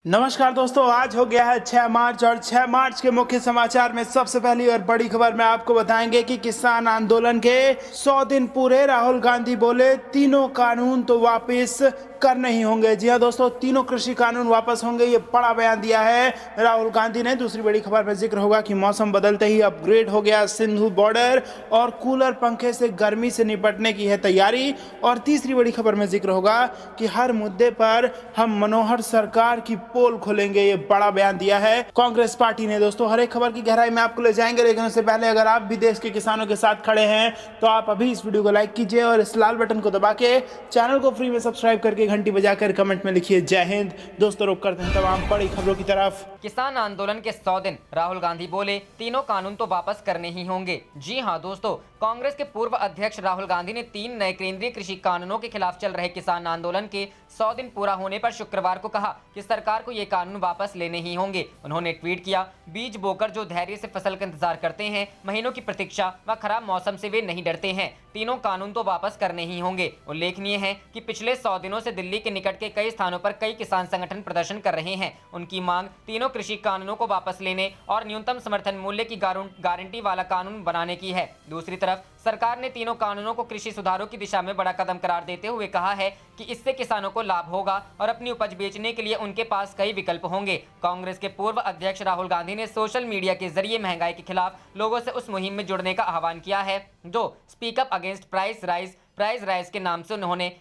नमस्कार दोस्तों, आज हो गया है 6 मार्च और 6 मार्च के मुख्य समाचार में सबसे पहली और बड़ी खबर में आपको बताएंगे कि किसान आंदोलन के 100 दिन पूरे। राहुल गांधी बोले तीनों कानून तो वापस करने ही होंगे। जी हां दोस्तों, तीनों कृषि कानून वापस होंगे, ये बड़ा बयान दिया है राहुल गांधी ने। दूसरी बड़ी खबर में जिक्र होगा कि मौसम बदलते ही अपग्रेड हो गया सिंधु बॉर्डर और कूलर पंखे से गर्मी से निपटने की है तैयारी। और तीसरी बड़ी खबर में जिक्र होगा कि हर मुद्दे पर हम मनोहर सरकार की पोल खोलेंगे, ये बड़ा बयान दिया है कांग्रेस पार्टी ने। दोस्तों, हर एक खबर की गहराई में आपको ले जाएंगे, लेकिन उससे पहले अगर आप भी देश के किसानों के साथ खड़े हैं तो आप अभी इस वीडियो को लाइक कीजिए और इस लाल बटन को दबा के चैनल को फ्री में सब्सक्राइब करके घंटी बजाकर कमेंट में लिखिए जय हिंद। दोस्तों, रुक करते हैं तमाम बड़ी खबरों की तरफ। किसान आंदोलन के 100 दिन, राहुल गांधी बोले तीनों कानून तो वापस करने ही होंगे। जी हां दोस्तों, कांग्रेस के पूर्व अध्यक्ष राहुल गांधी ने 3 नए केंद्रीय कृषि कानूनों के खिलाफ चल रहे किसान आंदोलन के 100 दिन पूरा होने पर शुक्रवार को कहा कि सरकार को ये कानून वापस लेने ही होंगे। उन्होंने ट्वीट किया, बीज बोकर जो धैर्य से फसल का इंतजार करते हैं, महीनों की प्रतीक्षा व खराब मौसम से वे नहीं डरते हैं। तीनों कानून तो वापस करने ही होंगे। उल्लेखनीय है कि पिछले 100 दिनों से दिल्ली के निकट के कई स्थानों पर कई किसान संगठन प्रदर्शन कर रहे हैं। उनकी मांग तीनों कृषि कानूनों को वापस लेने और न्यूनतम समर्थन मूल्य की गारंटी वाला कानून बनाने की है। दूसरी तरफ सरकार ने तीनों कानूनों को कृषि सुधारों की दिशा में बड़ा कदम करार देते हुए कहा है कि इससे किसानों को लाभ होगा और अपनी उपज बेचने के लिए उनके पास कई विकल्प होंगे। कांग्रेस के पूर्व अध्यक्ष राहुल गांधी ने सोशल मीडिया के जरिए महंगाई के खिलाफ लोगों से उस मुहिम में जुड़ने का आह्वान किया है जो speak up against price rise के नाम से उन्होंने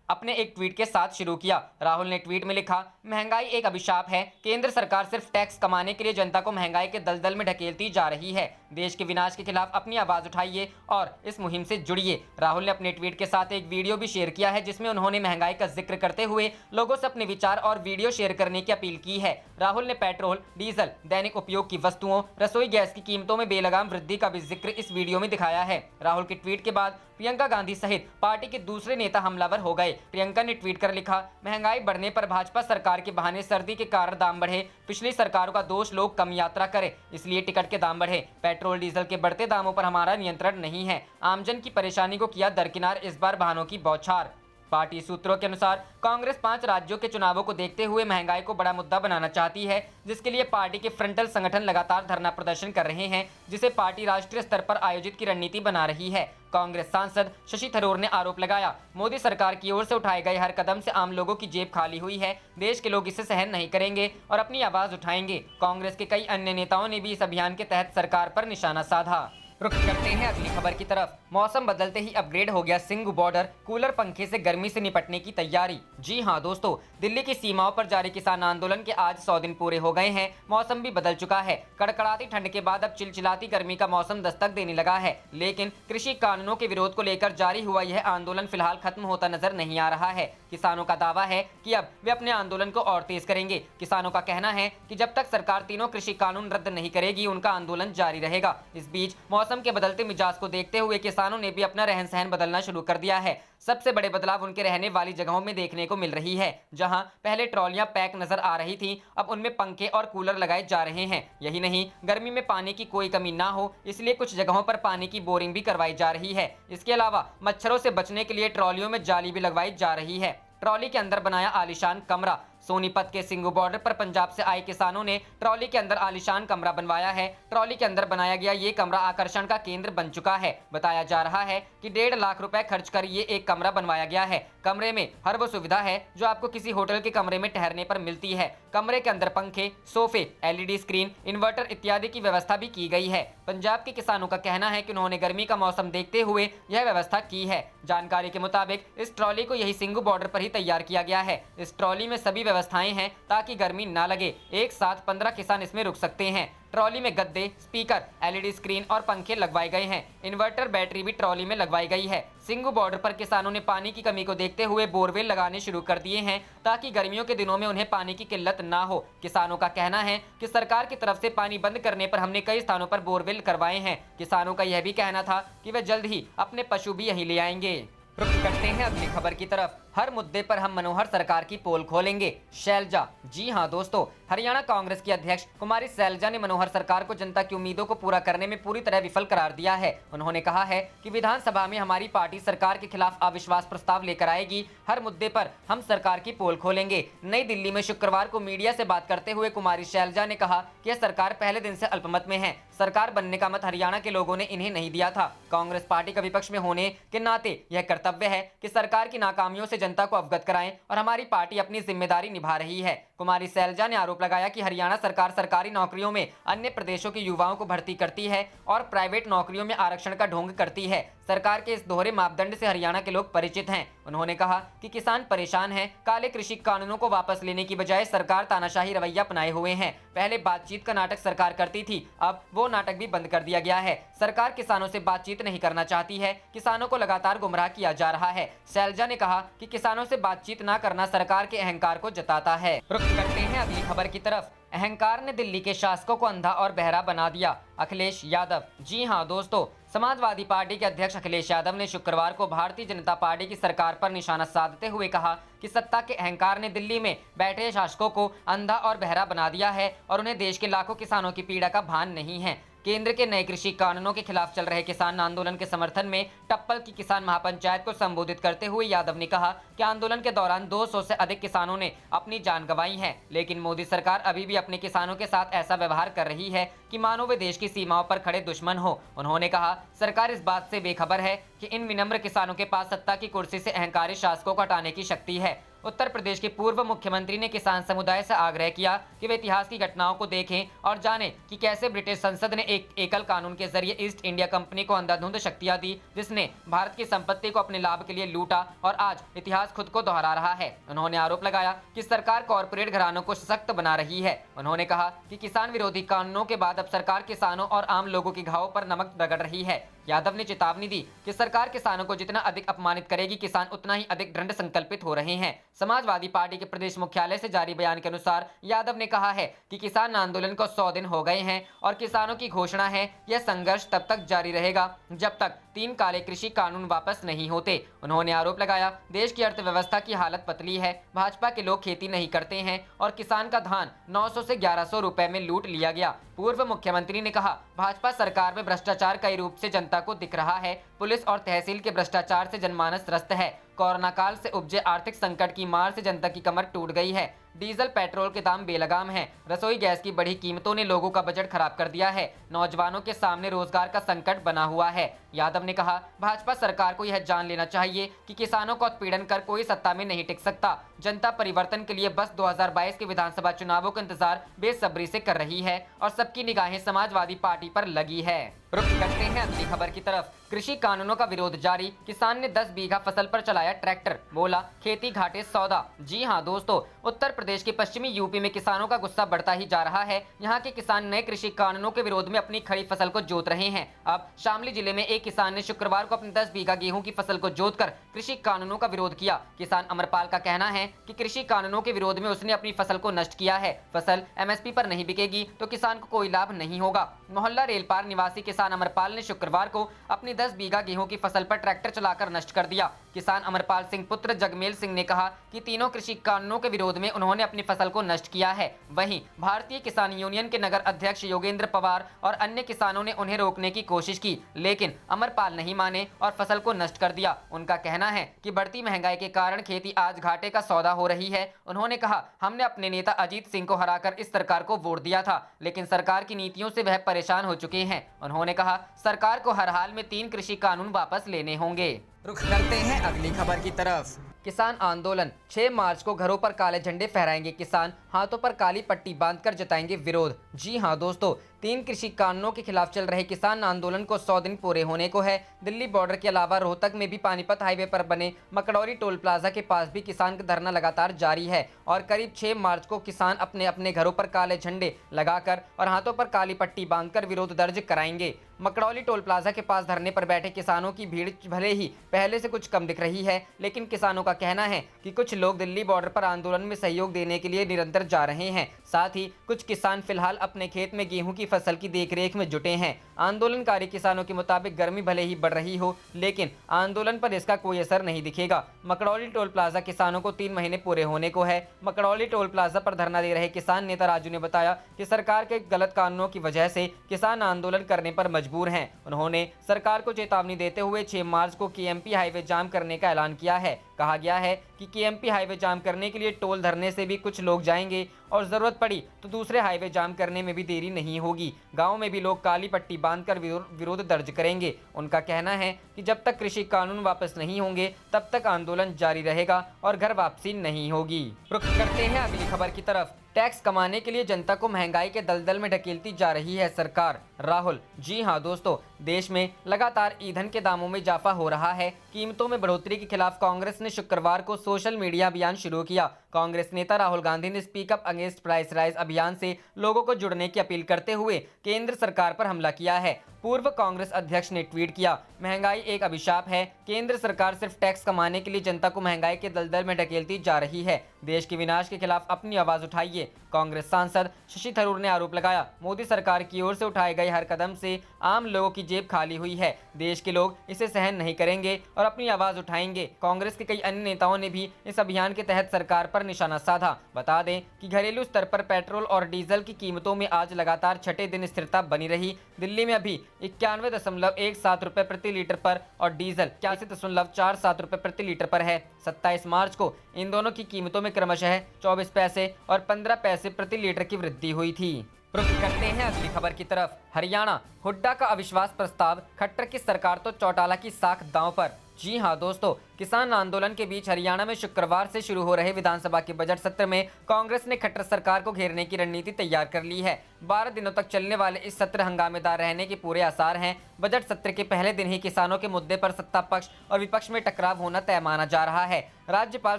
अपने एक ट्वीट के साथ शुरू किया। राहुल ने ट्वीट में लिखा, महंगाई एक अभिशाप है। केंद्र सरकार सिर्फ टैक्स कमाने के लिए जनता को महंगाई के दलदल में ढकेलती जा रही है। देश के विनाश के खिलाफ अपनी आवाज उठाइए और इस मुहिम से जुड़िए। राहुल ने अपने ट्वीट के साथ एक वीडियो भी शेयर किया है जिसमें उन्होंने महंगाई का जिक्र करते हुए लोगों से अपने विचार और वीडियो शेयर करने की अपील की है। राहुल ने पेट्रोल, डीजल, दैनिक उपयोग की वस्तुओं, रसोई गैस की कीमतों में बेलगाम वृद्धि का भी जिक्र इस वीडियो में दिखाया है। राहुल के ट्वीट के बाद प्रियंका गांधी सहित पार्टी के दूसरे नेता हमलावर हो गए। प्रियंका ने ट्वीट कर लिखा, महंगाई बढ़ने पर भाजपा सरकार के बहाने सर्दी के कारण दाम बढ़े। पिछली सरकारों का दोष लोग कम यात्रा करें, इसलिए टिकट के दाम बढ़े। पेट्रोल डीजल के बढ़ते दामों पर हमारा नियंत्रण नहीं है। आमजन की परेशानी को किया दरकिनार इस बार वाहनों की बौछार। पार्टी सूत्रों के अनुसार कांग्रेस 5 राज्यों के चुनावों को देखते हुए महंगाई को बड़ा मुद्दा बनाना चाहती है, जिसके लिए पार्टी के फ्रंटल संगठन लगातार धरना प्रदर्शन कर रहे हैं, जिसे पार्टी राष्ट्रीय स्तर पर आयोजित की रणनीति बना रही है। कांग्रेस सांसद शशि थरूर ने आरोप लगाया, मोदी सरकार की ओर से उठाए गए हर कदम से आम लोगों की जेब खाली हुई है। देश के लोग इसे सहन नहीं करेंगे और अपनी आवाज उठाएंगे। कांग्रेस के कई अन्य नेताओं ने भी इस अभियान के तहत सरकार पर निशाना साधा। रुक करते हैं अगली खबर की तरफ। मौसम बदलते ही अपग्रेड हो गया सिंधु बॉर्डर, कूलर पंखे से गर्मी से निपटने की तैयारी। जी हां दोस्तों, दिल्ली की सीमाओं पर जारी किसान आंदोलन के आज 100 दिन पूरे हो गए हैं। मौसम भी बदल चुका है। कड़कड़ाती ठंड के बाद अब चिलचिलाती गर्मी का मौसम दस्तक देने लगा है। लेकिन कृषि कानूनों के विरोध को लेकर जारी हुआ यह आंदोलन फिलहाल खत्म होता नजर नहीं आ रहा है। किसानों का दावा है कि अब वे अपने आंदोलन को और तेज करेंगे। किसानों का कहना है कि जब तक सरकार तीनों कृषि कानून रद्द नहीं करेगी, उनका आंदोलन जारी रहेगा। इस बीच मौसम के बदलते मिजाज को देखते हुए किसानों ने भी अपना रहन सहन बदलना शुरू कर दिया है। सबसे बड़े बदलाव उनके रहने वाली जगहों में देखने को मिल रही है। जहां पहले ट्रॉलियां पैक नजर आ रही थी, अब उनमें पंखे और कूलर लगाए जा रहे हैं। यही नहीं, गर्मी में पानी की कोई कमी ना हो, इसलिए कुछ जगहों पर पानी की बोरिंग भी करवाई जा रही है। इसके अलावा मच्छरों से बचने के लिए ट्रॉलियों में जाली भी लगवाई जा रही है। ट्रॉली के अंदर बनाया आलीशान कमरा। सोनीपत के सिंघू बॉर्डर पर पंजाब से आए किसानों ने ट्रॉली के अंदर आलीशान कमरा बनवाया है। ट्रॉली के अंदर बनाया गया ये कमरा आकर्षण का केंद्र बन चुका है। बताया जा रहा है कि 1.5 लाख रुपए खर्च कर ये एक कमरा बनवाया गया है। कमरे में हर वो सुविधा है जो आपको किसी होटल के कमरे में ठहरने पर मिलती है। कमरे के अंदर पंखे, सोफे, LED स्क्रीन, इन्वर्टर इत्यादि की व्यवस्था भी की गई है। पंजाब के किसानों का कहना है कि उन्होंने गर्मी का मौसम देखते हुए यह व्यवस्था की है। जानकारी के मुताबिक इस ट्रॉली को यही सिंघू बॉर्डर पर ही तैयार किया गया है। इस ट्रॉली में सभी व्यवस्थाएं हैं ताकि गर्मी ना लगे। एक साथ 15 किसान इसमें रुक सकते हैं। ट्रॉली में गद्दे, स्पीकर, LED स्क्रीन और पंखे लगवाए गए हैं। इन्वर्टर बैटरी भी ट्रॉली में लगवाई गई है। सिंघू बॉर्डर पर किसानों ने पानी की कमी को देखते हुए बोरवेल लगाने शुरू कर दिए हैं ताकि गर्मियों के दिनों में उन्हें पानी की किल्लत ना हो। किसानों का कहना है कि सरकार की तरफ से पानी बंद करने पर हमने कई स्थानों पर बोरवेल करवाए हैं। किसानों का यह भी कहना था कि वे जल्द ही अपने पशु भी यहीं ले आएंगे। रुक करते हैं अगली खबर की तरफ। हर मुद्दे पर हम मनोहर सरकार की पोल खोलेंगे। शैलजा, जी हां दोस्तों, हरियाणा कांग्रेस की अध्यक्ष कुमारी शैलजा ने मनोहर सरकार को जनता की उम्मीदों को पूरा करने में पूरी तरह विफल करार दिया है। उन्होंने कहा है कि विधानसभा में हमारी पार्टी सरकार के खिलाफ अविश्वास प्रस्ताव लेकर आएगी। हर मुद्दे पर हम सरकार की पोल खोलेंगे। नई दिल्ली में शुक्रवार को मीडिया से बात करते हुए कुमारी शैलजा ने कहा कि यह सरकार पहले दिन से अल्पमत में है। सरकार बनने का मत हरियाणा के लोगों ने इन्हें नहीं दिया था। कांग्रेस पार्टी का विपक्ष में होने के नाते यह कर्तव्य है कि सरकार की नाकामियों से जनता को अवगत कराएं और हमारी पार्टी अपनी जिम्मेदारी निभा रही है। कुमारी शैलजा ने आरोप लगाया कि हरियाणा सरकार सरकारी नौकरियों में अन्य प्रदेशों के युवाओं को भर्ती करती है और प्राइवेट नौकरियों में आरक्षण का ढोंग करती है। सरकार के इस दोहरे मापदंड से हरियाणा के लोग परिचित हैं। उन्होंने कहा कि किसान परेशान हैं। काले कृषि कानूनों को वापस लेने की बजाय सरकार तानाशाही रवैया अपनाए हुए हैं। पहले बातचीत का नाटक सरकार करती थी, अब वो नाटक भी बंद कर दिया गया है। सरकार किसानों से बातचीत नहीं करना चाहती है। किसानों को लगातार गुमराह किया जा रहा है। शैलजा ने कहा कि किसानों से बातचीत न करना सरकार के अहंकार को जताता है। रुख करते हैं अगली खबर की तरफ। अहंकार ने दिल्ली के शासकों को अंधा और बहरा बना दिया। अखिलेश यादव, जी हां दोस्तों, समाजवादी पार्टी के अध्यक्ष अखिलेश यादव ने शुक्रवार को भारतीय जनता पार्टी की सरकार पर निशाना साधते हुए कहा कि सत्ता के अहंकार ने दिल्ली में बैठे शासकों को अंधा और बहरा बना दिया है और उन्हें देश के लाखों किसानों की पीड़ा का भान नहीं है। केंद्र के नए कृषि कानूनों के खिलाफ चल रहे किसान आंदोलन के समर्थन में टप्पल की किसान महापंचायत को संबोधित करते हुए यादव ने कहा कि आंदोलन के दौरान 200 से अधिक किसानों ने अपनी जान गंवाई है, लेकिन मोदी सरकार अभी भी अपने किसानों के साथ ऐसा व्यवहार कर रही है कि मानो वे देश की सीमाओं पर खड़े दुश्मन हो। उन्होंने कहा, सरकार इस बात से बेखबर है कि इन विनम्र किसानों के पास सत्ता की कुर्सी से अहंकारी शासकों को हटाने की शक्ति है। उत्तर प्रदेश के पूर्व मुख्यमंत्री ने किसान समुदाय से आग्रह किया कि वे इतिहास की घटनाओं को देखें और जानें कि कैसे ब्रिटिश संसद ने एक एकल कानून के जरिए ईस्ट इंडिया कंपनी को अंधाधुंध शक्तियां दी, जिसने भारत की संपत्ति को अपने लाभ के लिए लूटा और आज इतिहास खुद को दोहरा रहा है। उन्होंने आरोप लगाया कि सरकार कॉरपोरेट घरानों को सशक्त बना रही है। उन्होंने कहा कि किसान विरोधी कानूनों के बाद अब सरकार किसानों और आम लोगों के घावों पर नमक रगड़ रही है। यादव ने चेतावनी दी कि सरकार किसानों को जितना अधिक अपमानित करेगी, किसान उतना ही अधिक दृढ़ संकल्पित हो रहे हैं। समाजवादी पार्टी के प्रदेश मुख्यालय से जारी बयान के अनुसार यादव ने कहा है कि किसान आंदोलन को 100 दिन हो गए हैं और किसानों की घोषणा है यह संघर्ष तब तक जारी रहेगा जब तक 3 काले कृषि कानून वापस नहीं होते। उन्होंने आरोप लगाया, देश की अर्थव्यवस्था की हालत पतली है। भाजपा के लोग खेती नहीं करते हैं और किसान का धान 900 से 1100 रुपए में लूट लिया गया। पूर्व मुख्यमंत्री ने कहा, भाजपा सरकार में भ्रष्टाचार कई रूप से जनता को दिख रहा है। पुलिस और तहसील के भ्रष्टाचार से जनमानस त्रस्त है। कोरोना काल से उपजे आर्थिक संकट की मार से जनता की कमर टूट गई है। डीजल पेट्रोल के दाम बेलगाम हैं। रसोई गैस की बढ़ी कीमतों ने लोगों का बजट खराब कर दिया है। नौजवानों के सामने रोजगार का संकट बना हुआ है। यादव ने कहा, भाजपा सरकार को यह जान लेना चाहिए कि किसानों का उत्पीड़न कर कोई सत्ता में नहीं टिक सकता। जनता परिवर्तन के लिए बस 2022 के विधानसभा चुनावों का इंतजार बेसब्री से कर रही है और सबकी निगाहें समाजवादी पार्टी पर लगी है। रुख करते हैं अगली खबर की तरफ। कृषि कानूनों का विरोध जारी। किसान ने 10 बीघा फसल पर चलाया ट्रैक्टर, बोला खेती घाटे सौदा। जी हां दोस्तों, उत्तर प्रदेश के पश्चिमी यूपी में किसानों का गुस्सा बढ़ता ही जा रहा है। यहां के किसान नए कृषि कानूनों के विरोध में अपनी खड़ी फसल को जोत रहे हैं। अब शामली जिले में एक किसान ने शुक्रवार को अपनी 10 बीघा गेहूं की फसल को जोतकर कृषि कानूनों का विरोध किया। किसान अमरपाल का कहना है कि कृषि कानूनों के विरोध में उसने अपनी फसल को नष्ट किया है। फसल MSP पर नहीं बिकेगी तो किसान को कोई लाभ नहीं होगा। मोहल्ला रेलपार निवासी किसान अमरपाल ने शुक्रवार को अपनी 10 बीघा गेहूं की फसल पर ट्रैक्टर चलाकर नष्ट कर दिया। किसान अमरपाल सिंह पुत्र जगमेल सिंह ने कहा कि तीनों कृषि कानूनों के विरोध में उन्होंने अपनी फसल को नष्ट किया है। वहीं भारतीय किसान यूनियन के नगर अध्यक्ष योगेंद्र पवार और अन्य किसानों ने उन्हें रोकने की कोशिश की, लेकिन अमरपाल नहीं माने और फसल को नष्ट कर दिया। उनका कहना है कि बढ़ती महंगाई के कारण खेती आज घाटे का सौदा हो रही है। उन्होंने कहा, हमने अपने नेता अजीत सिंह को हराकर इस सरकार को वोट दिया था, लेकिन सरकार की नीतियों से वह परेशान हो चुके हैं। उन्होंने कहा, सरकार को हर हाल में 3 कृषि कानून वापस लेने होंगे। रुख करते हैं अगली खबर की तरफ। किसान आंदोलन। 6 मार्च को घरों पर काले झंडे फहराएंगे किसान, हाथों पर काली पट्टी बांधकर जताएंगे विरोध। जी हां दोस्तों, 3 कृषि कानूनों के खिलाफ चल रहे किसान आंदोलन को 100 दिन पूरे होने को है। दिल्ली बॉर्डर के अलावा रोहतक में भी पानीपत हाईवे पर बने मकड़ौरी टोल प्लाजा के पास भी किसान का धरना लगातार जारी है और करीब 6 मार्च को किसान अपने अपने घरों पर काले झंडे लगाकर और हाथों पर काली पट्टी बांधकर विरोध दर्ज कराएंगे। मकड़ौली टोल प्लाजा के पास धरने पर बैठे किसानों की भीड़ भले ही पहले से कुछ कम दिख रही है, लेकिन किसानों का कहना है कि कुछ लोग दिल्ली बॉर्डर पर आंदोलन में सहयोग देने के लिए निरंतर भीतर जा रहे हैं। साथ ही कुछ किसान फिलहाल अपने खेत में गेहूं की फसल की देखरेख में जुटे हैं। आंदोलनकारी किसानों के मुताबिक गर्मी भले ही बढ़ रही हो, लेकिन आंदोलन पर इसका कोई असर नहीं दिखेगा। मकड़ौली टोल प्लाजा किसानों को 3 महीने पूरे होने को है। मकड़ौली टोल प्लाजा पर धरना दे रहे किसान नेता राजू ने बताया कि सरकार के गलत कानूनों की वजह से किसान आंदोलन करने पर मजबूर हैं। उन्होंने सरकार को चेतावनी देते हुए 6 मार्च को केएमपी हाईवे जाम करने का ऐलान किया है। कहा गया है कि केएमपी हाईवे जाम करने के लिए टोल धरने से भी कुछ लोग जाएंगे और जरूरत पड़ी तो दूसरे हाईवे जाम करने में भी देरी नहीं होगी। गांव में भी लोग काली पट्टी बांधकर विरोध दर्ज करेंगे। उनका कहना है कि जब तक कृषि कानून वापस नहीं होंगे तब तक आंदोलन जारी रहेगा और घर वापसी नहीं होगी। रुख करते हैं अगली खबर की तरफ। टैक्स कमाने के लिए जनता को महंगाई के दलदल में ढकेलती जा रही है सरकार, राहुल। जी हां दोस्तों, देश में लगातार ईंधन के दामों में इजाफा हो रहा है। कीमतों में बढ़ोतरी के खिलाफ कांग्रेस ने शुक्रवार को सोशल मीडिया अभियान शुरू किया। कांग्रेस नेता राहुल गांधी ने speak up against price rise अभियान से लोगों को जुड़ने की अपील करते हुए केंद्र सरकार पर हमला किया है। पूर्व कांग्रेस अध्यक्ष ने ट्वीट किया, महंगाई एक अभिशाप है। केंद्र सरकार सिर्फ टैक्स कमाने के लिए जनता को महंगाई के दलदल में ढकेलती जा रही है। देश के विनाश के खिलाफ अपनी आवाज उठाइए। कांग्रेस सांसद शशि थरूर ने आरोप लगाया, मोदी सरकार की ओर से उठाए गए हर कदम से आम लोगों की जेब खाली हुई है। देश के लोग इसे सहन नहीं करेंगे और अपनी आवाज उठाएंगे। कांग्रेस के कई अन्य नेताओं ने भी इस अभियान के तहत सरकार पर निशाना साधा। बता दें कि घरेलू स्तर पर पेट्रोल और डीजल की कीमतों में आज लगातार छठे दिन स्थिरता बनी रही। दिल्ली में अभी 91.17 रुपए प्रति लीटर पर और डीजल 81.47 रुपए प्रति लीटर पर है। 27 मार्च को इन दोनों की कीमतों में क्रमशः 24 पैसे और 15 पैसे प्रति लीटर की वृद्धि हुई थी। रुख करते हैं अगली खबर की तरफ। हरियाणा, हुड्डा का अविश्वास प्रस्ताव, खट्टर की सरकार तो चौटाला की साख दांव पर। जी हां दोस्तों, किसान आंदोलन के बीच हरियाणा में शुक्रवार से शुरू हो रहे विधानसभा के बजट सत्र में कांग्रेस ने खट्टर सरकार को घेरने की रणनीति तैयार कर ली है। 12 दिनों तक चलने वाले इस सत्र हंगामेदार रहने के पूरे आसार हैं। बजट सत्र के पहले दिन ही किसानों के मुद्दे पर सत्ता पक्ष और विपक्ष में टकराव होना तय माना जा रहा है। राज्यपाल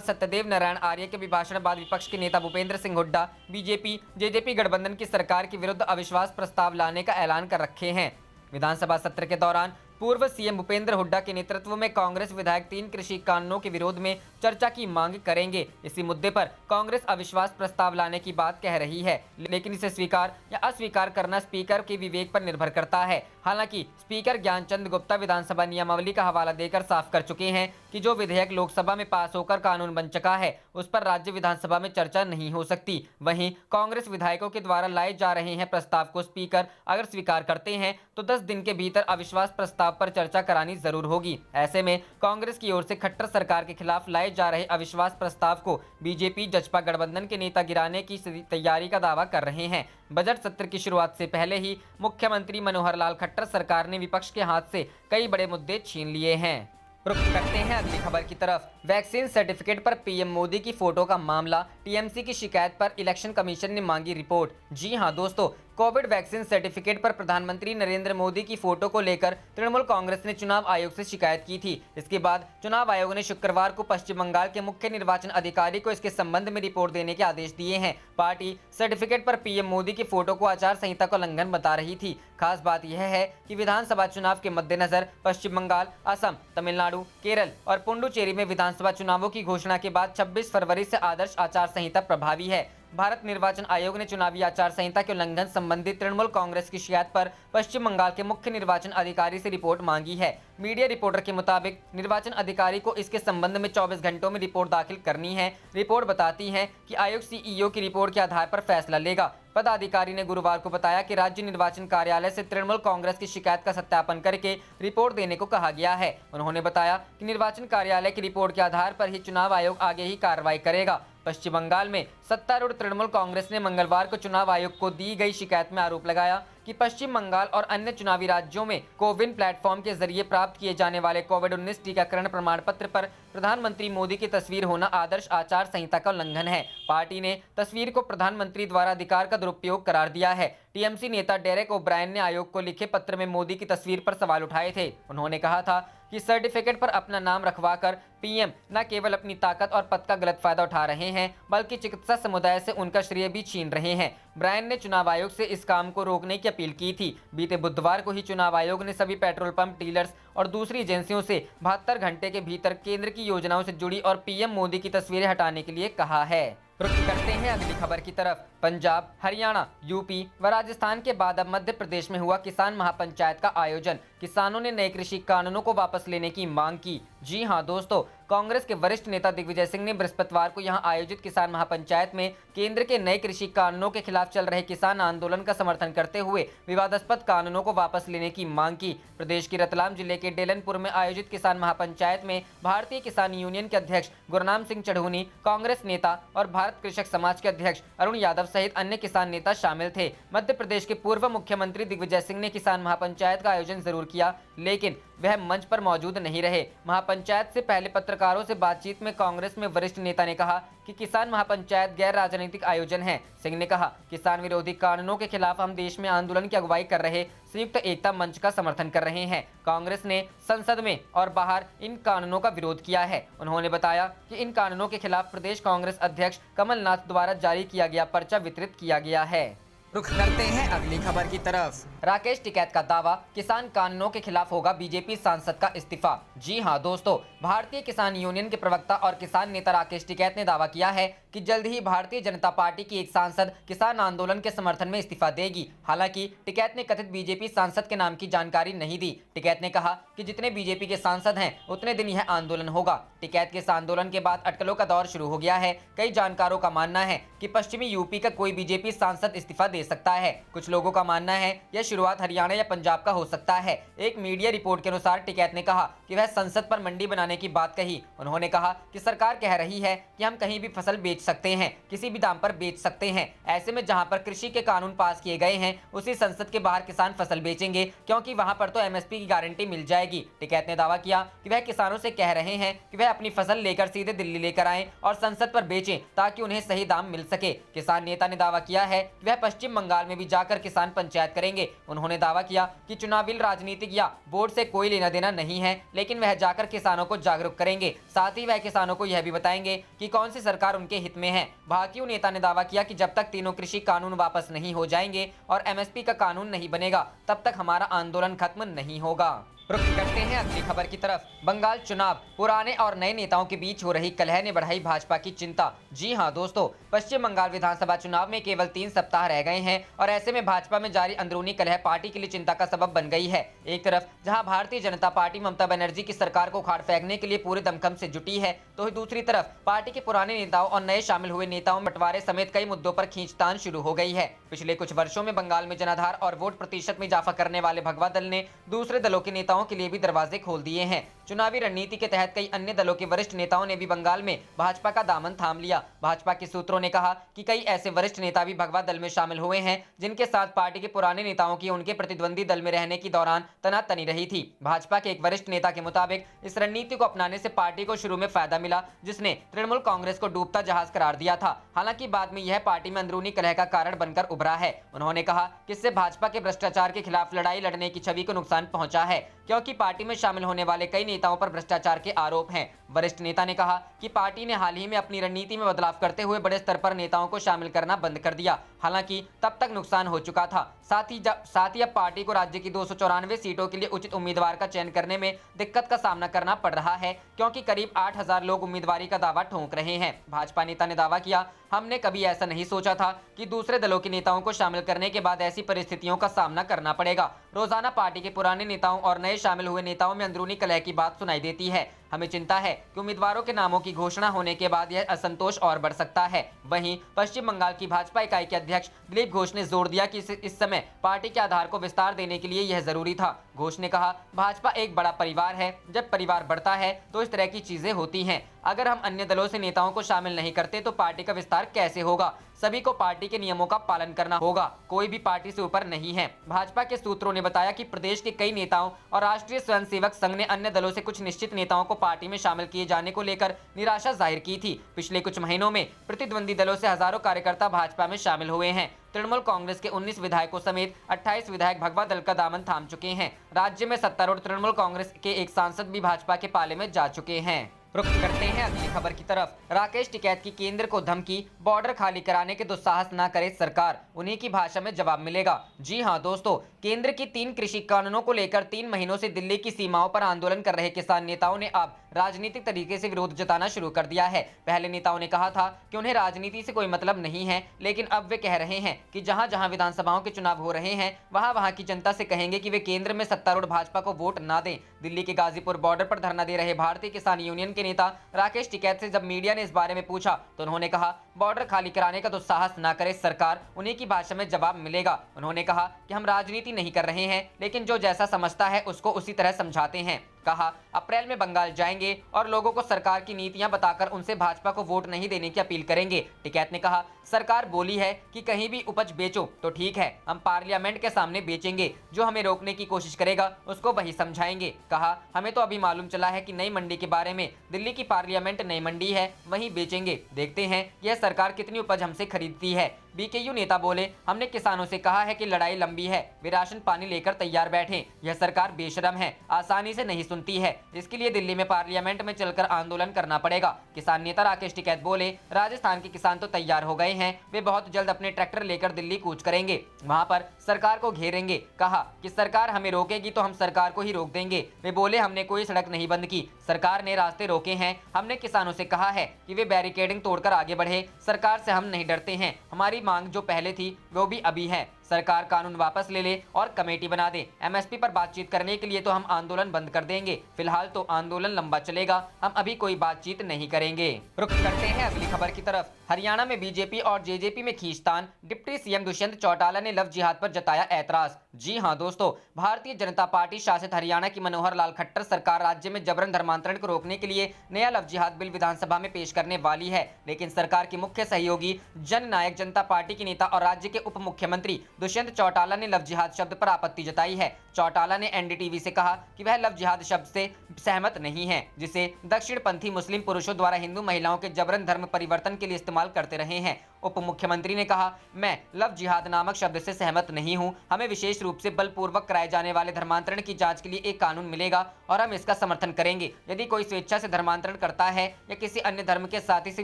सत्यदेव नारायण आर्य के अभिभाषण बाद विपक्ष के नेता भूपेंद्र सिंह हुड्डा बीजेपी जेजेपी गठबंधन की सरकार के विरुद्ध अविश्वास प्रस्ताव लाने का ऐलान कर रखे हैं। विधानसभा सत्र के दौरान पूर्व सीएम भूपेंद्र हुड्डा के नेतृत्व में कांग्रेस विधायक 3 कृषि कानूनों के विरोध में चर्चा की मांग करेंगे। इसी मुद्दे पर कांग्रेस अविश्वास प्रस्ताव लाने की बात कह रही है, लेकिन इसे स्वीकार या अस्वीकार करना स्पीकर के विवेक पर निर्भर करता है। हालांकि स्पीकर ज्ञानचंद गुप्ता विधानसभा नियमावली का हवाला देकर साफ कर चुके हैं कि जो विधेयक लोकसभा में पास होकर कानून बन चुका है उस पर राज्य विधानसभा में चर्चा नहीं हो सकती। वहीं कांग्रेस विधायकों के द्वारा लाए जा रहे हैं प्रस्ताव को स्पीकर अगर स्वीकार करते हैं तो 10 दिन के भीतर अविश्वास प्रस्ताव पर चर्चा करानी जरूर होगी। ऐसे में कांग्रेस की ओर से खट्टर सरकार के खिलाफ लाए जा रहे अविश्वास प्रस्ताव को बीजेपी जजपा गठबंधन के नेता गिराने की तैयारी का दावा कर रहे हैं। बजट सत्र की शुरुआत से पहले ही मुख्यमंत्री मनोहर लाल खट्टर सरकार ने विपक्ष के हाथ से कई बड़े मुद्दे छीन लिए हैं। रुख करते हैं अगली खबर की तरफ। वैक्सीन सर्टिफिकेट पर पीएम मोदी की फोटो का मामला, टीएमसी की शिकायत पर इलेक्शन कमीशन ने मांगी रिपोर्ट। जी हां दोस्तों, कोविड वैक्सीन सर्टिफिकेट पर प्रधानमंत्री नरेंद्र मोदी की फोटो को लेकर तृणमूल कांग्रेस ने चुनाव आयोग से शिकायत की थी। इसके बाद चुनाव आयोग ने शुक्रवार को पश्चिम बंगाल के मुख्य निर्वाचन अधिकारी को इसके संबंध में रिपोर्ट देने के आदेश दिए हैं। पार्टी सर्टिफिकेट पर पीएम मोदी की फोटो को आचार संहिता का उल्लंघन बता रही थी। खास बात यह है कि विधानसभा चुनाव के मद्देनजर पश्चिम बंगाल, असम, तमिलनाडु, केरल और पुडुचेरी में विधानसभा चुनावों की घोषणा के बाद 26 फरवरी से आदर्श आचार संहिता प्रभावी है। भारत निर्वाचन आयोग ने चुनावी आचार संहिता के उल्लंघन संबंधी तृणमूल कांग्रेस की शिकायत पर पश्चिम बंगाल के मुख्य निर्वाचन अधिकारी से रिपोर्ट मांगी है। मीडिया रिपोर्टर के मुताबिक निर्वाचन अधिकारी को इसके संबंध में 24 घंटों में रिपोर्ट दाखिल करनी है। रिपोर्ट बताती है कि आयोग सीईओ की रिपोर्ट के आधार पर फैसला लेगा। पदाधिकारी ने गुरुवार को बताया कि राज्य निर्वाचन कार्यालय से तृणमूल कांग्रेस की शिकायत का सत्यापन करके रिपोर्ट देने को कहा गया है। उन्होंने बताया कि निर्वाचन कार्यालय की रिपोर्ट के आधार पर ही चुनाव आयोग आगे ही कार्रवाई करेगा। पश्चिम बंगाल में सत्तारूढ़ तृणमूल कांग्रेस ने मंगलवार को चुनाव आयोग को दी गई शिकायत में आरोप लगाया कि पश्चिम बंगाल और अन्य चुनावी राज्यों में कोविन प्लेटफॉर्म के जरिए प्राप्त किए जाने वाले कोविड-19 टीकाकरण प्रमाण पत्र पर प्रधानमंत्री मोदी की तस्वीर होना आदर्श आचार संहिता का उल्लंघन है। पार्टी ने तस्वीर को प्रधानमंत्री द्वारा अधिकार का दुरुपयोग करार दिया है। टीएमसी नेता डेरेक ओब्रायन ने आयोग को लिखे पत्र में मोदी की तस्वीर पर सवाल उठाए थे। उन्होंने कहा था कि सर्टिफिकेट पर अपना नाम रखवाकर पीएम न केवल अपनी ताकत और पद का गलत फायदा उठा रहे हैं बल्कि चिकित्सा समुदाय से उनका श्रेय भी छीन रहे हैं। ब्रायन ने चुनाव आयोग से इस काम को रोकने की अपील की थी। बीते बुधवार को ही चुनाव आयोग ने सभी पेट्रोल पंप डीलर्स और दूसरी एजेंसियों से 72 घंटे के भीतर केंद्र की योजनाओं से जुड़ी और पीएम मोदी की तस्वीरें हटाने के लिए कहा है। रुख करते हैं अगली खबर की तरफ। पंजाब, हरियाणा, यूपी व राजस्थान के बाद अब मध्य प्रदेश में हुआ किसान महापंचायत का आयोजन। किसानों ने नए कृषि कानूनों को वापस लेने की मांग की। जी हां दोस्तों, कांग्रेस के वरिष्ठ नेता दिग्विजय सिंह ने बृहस्पतिवार को यहां आयोजित किसान महापंचायत में केंद्र के नए कृषि कानूनों के खिलाफ चल रहे किसान आंदोलन का समर्थन करते हुए विवादास्पद कानूनों को वापस लेने की मांग की। प्रदेश के रतलाम जिले के डेलनपुर में आयोजित किसान महापंचायत में भारतीय किसान यूनियन के अध्यक्ष गुरनाम सिंह चढ़ूनी, कांग्रेस नेता और भारत कृषक समाज के अध्यक्ष अरुण यादव सहित अन्य किसान नेता शामिल थे। मध्य प्रदेश के पूर्व मुख्यमंत्री दिग्विजय सिंह ने किसान महापंचायत का आयोजन जरूर किया, लेकिन वह मंच पर मौजूद नहीं रहे। महापंचायत से पहले पत्रकारों से बातचीत में कांग्रेस में वरिष्ठ नेता ने कहा कि किसान महापंचायत गैर राजनीतिक आयोजन है। सिंह ने कहा, किसान विरोधी कानूनों के खिलाफ हम देश में आंदोलन की अगुवाई कर रहे संयुक्त एकता मंच का समर्थन कर रहे हैं। कांग्रेस ने संसद में और बाहर इन कानूनों का विरोध किया है। उन्होंने बताया कि इन कानूनों के खिलाफ प्रदेश कांग्रेस अध्यक्ष कमलनाथ द्वारा जारी किया गया पर्चा वितरित किया गया है। रुख करते हैं अगली खबर की तरफ। राकेश टिकैत का दावा, किसान कानूनों के खिलाफ होगा बीजेपी सांसद का इस्तीफा। जी हां दोस्तों, भारतीय किसान यूनियन के प्रवक्ता और किसान नेता राकेश टिकैत ने दावा किया है कि जल्द ही भारतीय जनता पार्टी की एक सांसद किसान आंदोलन के समर्थन में इस्तीफा देगी। हालांकि टिकैत ने कथित बीजेपी सांसद के नाम की जानकारी नहीं दी। टिकैत ने कहा कि जितने बीजेपी के सांसद हैं उतने दिन यह आंदोलन होगा। टिकैत के इस आंदोलन के बाद अटकलों का दौर शुरू हो गया है। कई जानकारों का मानना है कि पश्चिमी यूपी का कोई बीजेपी सांसद इस्तीफा दे सकता है। कुछ लोगों का मानना है यह शुरुआत हरियाणा या पंजाब का हो सकता है। एक मीडिया रिपोर्ट के अनुसार टिकैत ने कहा कि वह संसद पर मंडी बनाने की बात कही। उन्होंने कहा कि सरकार कह रही है कि हम कहीं भी फसल बेच सकते हैं, किसी भी दाम पर बेच सकते हैं। ऐसे में जहां पर कृषि के कानून पास किए गए हैं उसी संसद के बाहर किसान फसल बेचेंगे, क्योंकि वहां पर तो एमएसपी की गारंटी मिल जाएगी। टिकैत ने दावा किया कि वह किसानों से कह रहे हैं कि वह अपनी फसल लेकर सीधे दिल्ली लेकर आएं और संसद पर बेचें ताकि उन्हें सही दाम मिल सके। किसान नेता ने दावा किया है कि वह पश्चिम बंगाल में भी जाकर किसान पंचायत करेंगे। उन्होंने दावा किया कि चुनावी राजनीतिक या वोट से कोई लेना देना नहीं है, लेकिन वह जाकर किसानों को जागरूक करेंगे। साथ ही वह किसानों को यह भी बताएंगे कि कौन सी सरकार उनके हित में है। भाजपा नेता ने दावा किया कि जब तक तीनों कृषि कानून वापस नहीं हो जाएंगे और एमएसपी का कानून नहीं बनेगा तब तक हमारा आंदोलन खत्म नहीं होगा। रुख करते हैं अगली खबर की तरफ। बंगाल चुनाव, पुराने और नए नेताओं के बीच हो रही कलह ने बढ़ाई भाजपा की चिंता। जी हां दोस्तों, पश्चिम बंगाल विधानसभा चुनाव में केवल 3 सप्ताह रह गए हैं और ऐसे में भाजपा में जारी अंदरूनी कलह पार्टी के लिए चिंता का सबब बन गई है। एक तरफ जहां भारतीय जनता पार्टी ममता बनर्जी की सरकार को उखाड़ फेंकने के लिए पूरे दमखम से जुटी है, तो दूसरी तरफ पार्टी के पुराने नेताओं और नए शामिल हुए नेताओं में बंटवारे समेत कई मुद्दों पर खींचतान शुरू हो गई है। पिछले कुछ वर्षों में बंगाल में जनाधार और वोट प्रतिशत में इजाफा करने वाले भगवा दल ने दूसरे दलों के नेताओं के लिए भी दरवाजे खोल दिए हैं। चुनावी रणनीति के तहत कई अन्य दलों के वरिष्ठ नेताओं ने भी बंगाल में भाजपा का दामन थाम लिया। भाजपा के सूत्रों ने कहा कि कई ऐसे वरिष्ठ नेता भी भगवा दल में शामिल हुए हैं जिनके साथ पार्टी के पुराने नेताओं की उनके प्रतिद्वंदी दल में रहने के दौरान तनातनी रही थी। भाजपा के एक वरिष्ठ नेता के मुताबिक इस रणनीति को अपनाने से पार्टी को शुरू में फायदा मिला, जिसने तृणमूल कांग्रेस को डूबता जहाज करार दिया था। हालांकि बाद में यह पार्टी में अंदरूनी कलह का कारण बनकर उभरा है। उन्होंने कहा कि इससे भाजपा के भ्रष्टाचार के खिलाफ लड़ाई लड़ने की छवि को नुकसान पहुंचा है, क्योंकि पार्टी में शामिल होने वाले कई नेताओं पर भ्रष्टाचार के आरोप हैं। वरिष्ठ नेता ने कहा कि पार्टी ने हाल ही में अपनी रणनीति में बदलाव करते हुए बड़े स्तर पर नेताओं को शामिल करना बंद कर दिया। हालांकि तब तक नुकसान हो चुका था। साथ ही अब पार्टी को राज्य की 294 सीटों के लिए उचित उम्मीदवार का चयन करने में दिक्कत का सामना करना पड़ रहा है, क्योंकि करीब 8000 लोग उम्मीदवारी का दावा ठोक रहे हैं। भाजपा नेता ने दावा किया, हमने कभी ऐसा नहीं सोचा था कि दूसरे दलों के नेताओं को शामिल करने के बाद ऐसी परिस्थितियों का सामना करना पड़ेगा। रोजाना पार्टी के पुराने नेताओं और नए शामिल हुए नेताओं में अंदरूनी कलह की बात सुनाई देती है। हमें चिंता है कि उम्मीदवारों के नामों की घोषणा होने के बाद यह असंतोष और बढ़ सकता है। वहीं पश्चिम बंगाल की भाजपा इकाई के अध्यक्ष दिलीप घोष ने जोर दिया कि इस समय पार्टी के आधार को विस्तार देने के लिए यह जरूरी था। घोष ने कहा, भाजपा एक बड़ा परिवार है, जब परिवार बढ़ता है तो इस तरह की चीजें होती हैं। अगर हम अन्य दलों से नेताओं को शामिल नहीं करते तो पार्टी का विस्तार कैसे होगा? सभी को पार्टी के नियमों का पालन करना होगा, कोई भी पार्टी से ऊपर नहीं है। भाजपा के सूत्रों ने बताया कि प्रदेश के कई नेताओं और राष्ट्रीय स्वयंसेवक संघ ने अन्य दलों से कुछ निश्चित नेताओं को पार्टी में शामिल किए जाने को लेकर निराशा जाहिर की थी। पिछले कुछ महीनों में प्रतिद्वंदी दलों से हजारों कार्यकर्ता भाजपा में शामिल हुए हैं। तृणमूल कांग्रेस के 19 विधायकों समेत 28 विधायक भगवा दल का दामन थाम चुके हैं। राज्य में सत्तारूढ़ तृणमूल कांग्रेस के एक सांसद भी भाजपा के पाले में जा चुके हैं। रुख करते हैं अगली खबर की तरफ। राकेश टिकैत की केंद्र को धमकी, बॉर्डर खाली कराने के दुस्साहस न करे सरकार, उन्हीं की भाषा में जवाब मिलेगा। जी हां दोस्तों, केंद्र की 3 कृषि कानूनों को लेकर 3 महीनों से दिल्ली की सीमाओं पर आंदोलन कर रहे किसान नेताओं ने अब राजनीतिक तरीके से विरोध जताना शुरू कर दिया है। पहले नेताओं ने कहा था कि उन्हें राजनीति से कोई मतलब नहीं है, लेकिन अब वे कह रहे हैं कि जहां जहां विधानसभाओं के चुनाव हो रहे हैं वहां वहां की जनता से कहेंगे कि वे केंद्र में सत्तारूढ़ भाजपा को वोट ना दें। दिल्ली के गाजीपुर बॉर्डर पर धरना दे रहे भारतीय किसान यूनियन के नेता राकेश टिकैत से जब मीडिया ने इस बारे में पूछा तो उन्होंने कहा, बॉर्डर खाली कराने का दुस्साहस न करे सरकार, उन्हीं की भाषा में जवाब मिलेगा। उन्होंने कहा कि हम राजनीति नहीं कर रहे हैं, लेकिन जो जैसा समझता है उसको उसी तरह समझाते हैं। कहा, अप्रैल में बंगाल जाएंगे और लोगों को सरकार की नीतियां बताकर उनसे भाजपा को वोट नहीं देने की अपील करेंगे। टिकैत ने कहा, सरकार बोली है कि कहीं भी उपज बेचो तो ठीक है, हम पार्लियामेंट के सामने बेचेंगे, जो हमें रोकने की कोशिश करेगा उसको वही समझाएंगे। कहा, हमें तो अभी मालूम चला है कि नई मंडी के बारे में, दिल्ली की पार्लियामेंट नई मंडी है, वहीं बेचेंगे, देखते हैं यह सरकार कितनी उपज हमसे खरीदती है। बीकेयू नेता बोले, हमने किसानों से कहा है कि लड़ाई लंबी है, वे राशन पानी लेकर तैयार बैठे, यह सरकार बेशरम है, आसानी से नहीं सुनती है, इसके लिए दिल्ली में पार्लियामेंट में चलकर आंदोलन करना पड़ेगा। किसान नेता राकेश टिकैत बोले, राजस्थान के किसान तो तैयार हो गए हैं, वे बहुत जल्द अपने ट्रैक्टर लेकर दिल्ली कूच करेंगे, वहां पर सरकार को घेरेंगे। कहा कि सरकार हमें रोकेगी तो हम सरकार को ही रोक देंगे। वे बोले, हमने कोई सड़क नहीं बंद की, सरकार ने रास्ते रोके हैं, हमने किसानों से कहा है कि वे बैरिकेडिंग तोड़कर आगे बढ़े, सरकार से हम नहीं डरते हैं, हमारी मांग जो पहले थी वो भी अभी है, सरकार कानून वापस ले ले और कमेटी बना दे। एमएसपी पर बातचीत करने के लिए तो हम आंदोलन बंद कर देंगे, फिलहाल तो आंदोलन लंबा चलेगा, हम अभी कोई बातचीत नहीं करेंगे। रुख करते हैं अगली खबर की तरफ। हरियाणा में बीजेपी और जेजेपी में खींचतान, डिप्टी सीएम दुष्यंत चौटाला ने लव जिहाद पर जताया ऐतराज। जी हां दोस्तों, भारतीय जनता पार्टी शासित हरियाणा की मनोहर लाल खट्टर सरकार राज्य में जबरन धर्मांतरण को रोकने के लिए नया लव जिहाद बिल विधानसभा में पेश करने वाली है, लेकिन सरकार की मुख्य सहयोगी जननायक जनता पार्टी के नेता और राज्य के उप मुख्यमंत्री दुष्यंत चौटाला ने लव जिहाद शब्द पर आपत्ति जताई है। चौटाला ने एनडीटीवी से कहा कि वह लव जिहाद शब्द से सहमत नहीं है, जिसे दक्षिणपंथी मुस्लिम पुरुषों द्वारा हिंदू महिलाओं के जबरन धर्म परिवर्तन के लिए इस्तेमाल करते रहे हैं। उप मुख्यमंत्री ने कहा, मैं लव जिहाद नामक शब्द से सहमत नहीं हूं, हमें विशेष रूप से बलपूर्वक कराए जाने वाले धर्मांतरण की जांच के लिए एक कानून मिलेगा और हम इसका समर्थन करेंगे। यदि कोई स्वेच्छा से धर्मांतरण करता है या किसी अन्य धर्म के साथी से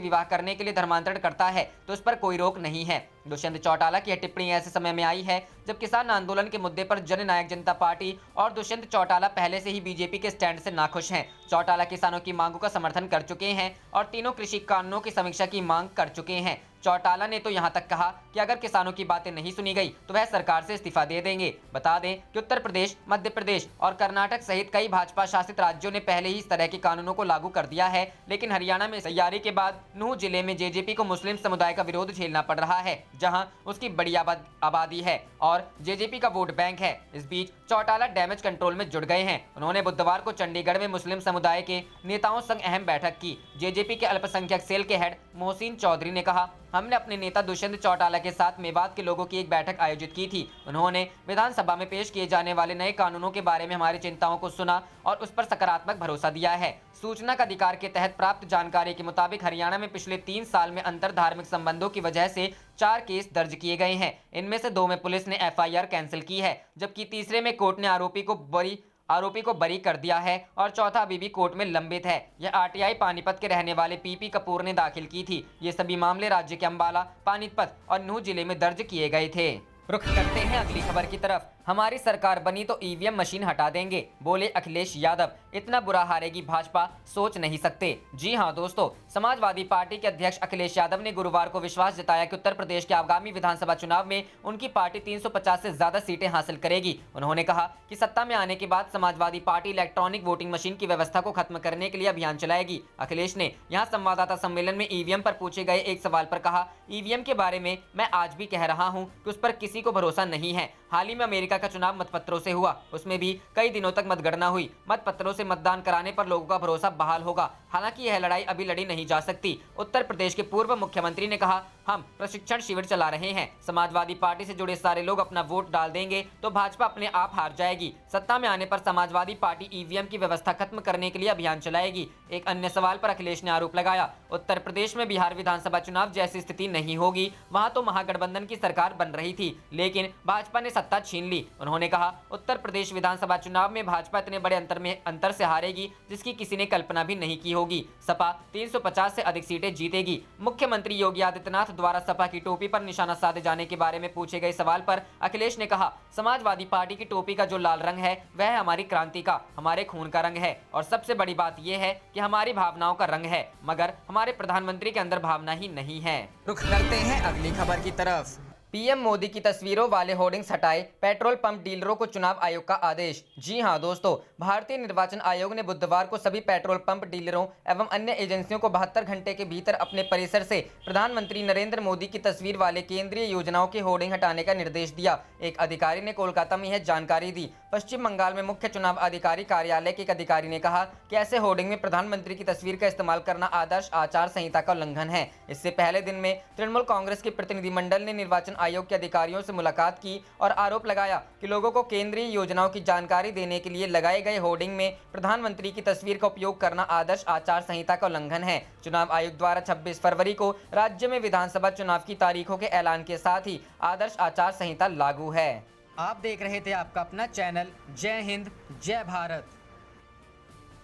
विवाह करने के लिए धर्मांतरण करता है तो उस पर कोई रोक नहीं है। दुष्यंत चौटाला की यह टिप्पणी ऐसे समय में आई है जब किसान आंदोलन के मुद्दे पर जननायक जनता पार्टी और दुष्यंत चौटाला पहले से ही बीजेपी के स्टैंड से नाखुश हैं। चौटाला किसानों की मांगों का समर्थन कर चुके हैं और तीनों कृषि कानूनों की समीक्षा की मांग कर चुके हैं। चौटाला ने तो यहां तक कहा कि अगर किसानों की बातें नहीं सुनी गई तो वह सरकार से इस्तीफा दे देंगे। बता दें कि उत्तर प्रदेश, मध्य प्रदेश और कर्नाटक सहित कई भाजपा शासित राज्यों ने पहले ही इस तरह के कानूनों को लागू कर दिया है, लेकिन हरियाणा में तैयारी के बाद नूंह जिले में जेजेपी को मुस्लिम समुदाय का विरोध झेलना पड़ रहा है, जहां उसकी बड़ी आबादी है और जेजेपी का वोट बैंक है। इस बीच चौटाला डैमेज कंट्रोल में जुड़ गए हैं। उन्होंने बुधवार को चंडीगढ़ में मुस्लिम समुदाय के नेताओं संग अहम बैठक की। जेजेपी के अल्पसंख्यक सेल के हेड मोहसिन चौधरी ने कहा, हमने अपने नेता दुष्यंत चौटाला के साथ मेवात के लोगों की एक बैठक आयोजित की थी। उन्होंने विधानसभा में पेश किए जाने वाले नए कानूनों के बारे में हमारी चिंताओं को सुना और उस पर सकारात्मक भरोसा दिया है। सूचना का अधिकार के तहत प्राप्त जानकारी के मुताबिक हरियाणा में पिछले 3 साल में अंतर धार्मिक संबंधों की वजह से 4 केस दर्ज किए गए हैं। इनमें से 2 में पुलिस ने एफआईआर कैंसिल की है, जबकि तीसरे में कोर्ट ने आरोपी को बरी कर दिया है और चौथा अभी भी कोर्ट में लंबित है। यह आरटीआई पानीपत के रहने वाले पीपी कपूर ने दाखिल की थी। ये सभी मामले राज्य के अंबाला, पानीपत और नूंह जिले में दर्ज किए गए थे। रुख करते हैं अगली खबर की तरफ। हमारी सरकार बनी तो ईवीएम मशीन हटा देंगे, बोले अखिलेश यादव। इतना बुरा हारेगी भाजपा, सोच नहीं सकते। जी हां दोस्तों, समाजवादी पार्टी के अध्यक्ष अखिलेश यादव ने गुरुवार को विश्वास जताया कि उत्तर प्रदेश के आगामी विधानसभा चुनाव में उनकी पार्टी 350 से ज्यादा सीटें हासिल करेगी। उन्होंने कहा कि सत्ता में आने के बाद Samajwadi party electronic voting machine की व्यवस्था को खत्म करने के लिए अभियान चलाएगी। अखिलेश ने यहाँ संवाददाता सम्मेलन में ईवीएम पर पूछे गए एक सवाल पर कहा, ईवीएम के बारे में मैं आज भी कह रहा हूँ कि उस पर किसी को भरोसा नहीं है। हाल ही में अमेरिका का चुनाव मतपत्रों से हुआ, उसमें भी कई दिनों तक मतगणना हुई। मतपत्रों से मतदान कराने पर लोगों का भरोसा बहाल होगा। हालांकि यह लड़ाई अभी लड़ी नहीं जा सकती। उत्तर प्रदेश के पूर्व मुख्यमंत्री ने कहा, हम प्रशिक्षण शिविर चला रहे हैं, समाजवादी पार्टी से जुड़े सारे लोग अपना वोट डाल देंगे तो भाजपा अपने आप हार जाएगी। सत्ता में आने पर समाजवादी पार्टी ईवीएम की व्यवस्था खत्म करने के लिए अभियान चलाएगी। एक अन्य सवाल पर अखिलेश ने आरोप लगाया, उत्तर प्रदेश में बिहार विधानसभा चुनाव जैसी स्थिति नहीं होगी। वहां तो महागठबंधन की सरकार बन रही थी, लेकिन भाजपा ने सत्ता छीन ली। उन्होंने कहा, उत्तर प्रदेश विधानसभा चुनाव में भाजपा इतने बड़े अंतर से हारेगी जिसकी किसी ने कल्पना भी नहीं की होगी। सपा 350 से अधिक सीटें जीतेगी। मुख्यमंत्री योगी आदित्यनाथ द्वारा सपा की टोपी पर निशाना साधे जाने के बारे में पूछे गए सवाल पर अखिलेश ने कहा, समाजवादी पार्टी की टोपी का जो लाल रंग है वह हमारी क्रांति का, हमारे खून का रंग है और सबसे बड़ी बात यह है कि हमारी भावनाओं का रंग है, मगर हमारे प्रधानमंत्री के अंदर भावना ही नहीं है। रुख करते हैं अगली खबर की तरफ। पीएम मोदी की तस्वीरों वाले होर्डिंग्स हटाए, पेट्रोल पंप डीलरों को चुनाव आयोग का आदेश। जी हां दोस्तों, भारतीय निर्वाचन आयोग ने बुधवार को सभी पेट्रोल पंप डीलरों एवं अन्य एजेंसियों को 72 घंटे के भीतर अपने परिसर से प्रधानमंत्री नरेंद्र मोदी की तस्वीर वाले केंद्रीय योजनाओं के होर्डिंग हटाने का निर्देश दिया। एक अधिकारी ने कोलकाता में यह जानकारी दी। पश्चिम बंगाल में मुख्य चुनाव अधिकारी कार्यालय के एक अधिकारी ने कहा कि ऐसे होर्डिंग में प्रधानमंत्री की तस्वीर का इस्तेमाल करना आदर्श आचार संहिता का उल्लंघन है। इससे पहले दिन में तृणमूल कांग्रेस के प्रतिनिधिमंडल ने निर्वाचन आयोग के अधिकारियों से मुलाकात की और आरोप लगाया कि लोगों को केंद्रीय योजनाओं की जानकारी देने के लिए लगाए गए होर्डिंग में प्रधानमंत्री की तस्वीर का उपयोग करना आदर्श आचार संहिता का उल्लंघन है। चुनाव आयोग द्वारा 26 फरवरी को राज्य में विधानसभा चुनाव की तारीखों के ऐलान के साथ ही आदर्श आचार संहिता लागू है। आप देख रहे थे आपका अपना चैनल जय हिंद जय भारत।